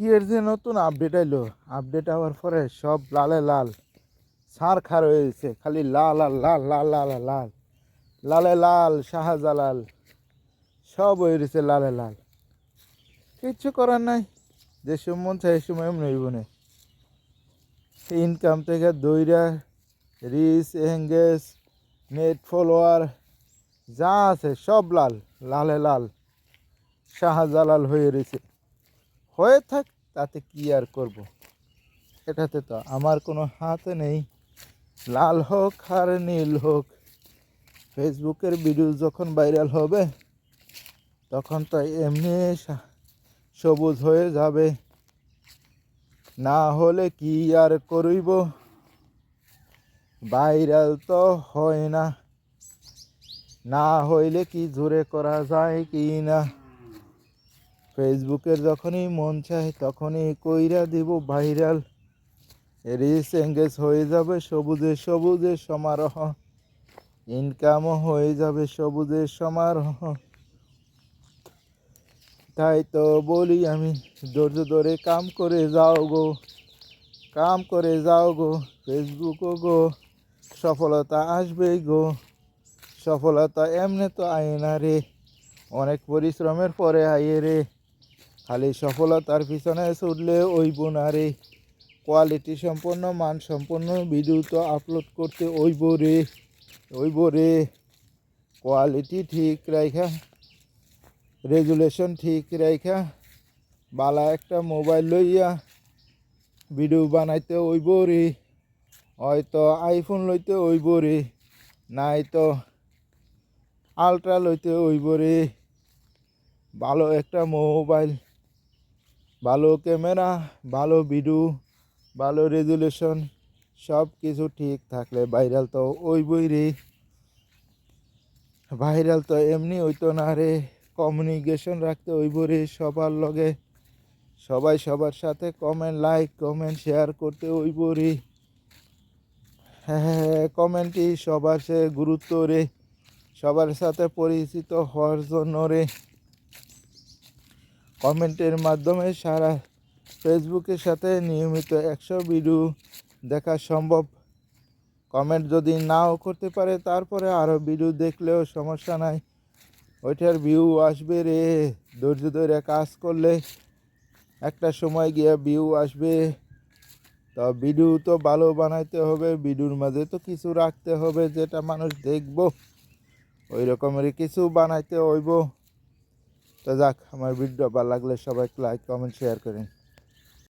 কি এর যে নতুন আপডেট আইলো, আপডেট হওয়ার পরে সব লালে লাল সার খার হয়ে গেছে, খালি লাল আর লাল লাল লাল আর লাল, লালে লাল শাহজালাল সব হয়ে গেছে লালে লাল। কিচ্ছু করার নাই, যে সময় মন চাই এই সময় এমনি হইব না। ইনকাম থেকে দইরা রিচ এঙ্গেজ নেট ফলোয়ার যা আছে সব লাল, লালে লাল শাহজালাল হয়ে রয়েছে। হয়ে থাক, তাতে কি আর করব, এটাতে তো আমার কোনো হাতে নেই। লাল হোক আর নীল হোক, ফেসবুকের ভিডিও যখন ভাইরাল হবে তখন তো এমনি সবুজ হয়ে যাবে। না হলে কি আর করিব, ভাইরাল তো হয় না, না হইলে কি জোরে করা যায় কি না। ফেসবুকের যখনই মন চায় তখনই কইরা দিব ভাইরাল, রিচ এঙ্গেজ হয়ে যাবে সবুজে সবুজে সমারোহ, ইনকামও হয়ে যাবে সবুজে সমারোহ। তাই তো বলি আমি, ধৈর্য ধরে কাম করে যাও গো, কাম করে যাও গো ফেসবুকও গো, সফলতা আসবেই গো। সফলতা এমনি তো আয় না রে, অনেক পরিশ্রমের পরে আয়ে রে। খালি সফলতার পিছনে ছুটলে ওইব না রে, কোয়ালিটি সম্পন্ন মানসম্পন্ন ভিডিও তো আপলোড করতে ওইব রে, ওইব রে। কোয়ালিটি ঠিক রাখা, রেজুলেশন ঠিক রাখা, বালা একটা মোবাইল লইয়া ভিডিও বানাইতে ওইব রে। হয়তো আইফোন লইতে ওইব রে, নাই তো আলট্রা লইতে ওইব রে। ভালো একটা মোবাইল, ভালো ক্যামেরা, ভালো ভিডিও, ভালো রেজুলেশন সব কিছু ঠিক থাকলে ভাইরাল তো ওইবই রে। ভাইরাল তো এমনি হইতো না রে, কমিউনিকেশন রাখতে ওইব রে সবার লগে, সবাই সবার সাথে কমেন্ট লাইক কমেন্ট শেয়ার করতে ওইব রে। হ্যাঁ, কমেন্টই সবার সে গুরুত্ব রে, সবার সাথে পরিচিত হওয়ার জন্য রে। কমেন্টের মাধ্যমে সারা ফেসবুকের সাথে নিয়মিত 100 ভিডিও দেখা সম্ভব। কমেন্ট যদি নাও করতে পারে তারপরে আরও ভিডিও দেখলেও সমস্যা নাই, ওইটার ভিউ আসবে রে। ধৈর্য ধরে কাজ করলে একটা সময় গিয়ে ভিউ আসবে। তো ভিডিও তো ভালো বানাইতে হবে, ভিডিওর মাঝে তো কিছু রাখতে হবে যেটা মানুষ দেখবো, ওই রকমেরই কিছু বানাইতে হইব। তো যাক, আমার ভিডিও ভালো লাগলে সবাই লাইক কমেন্ট শেয়ার করেন।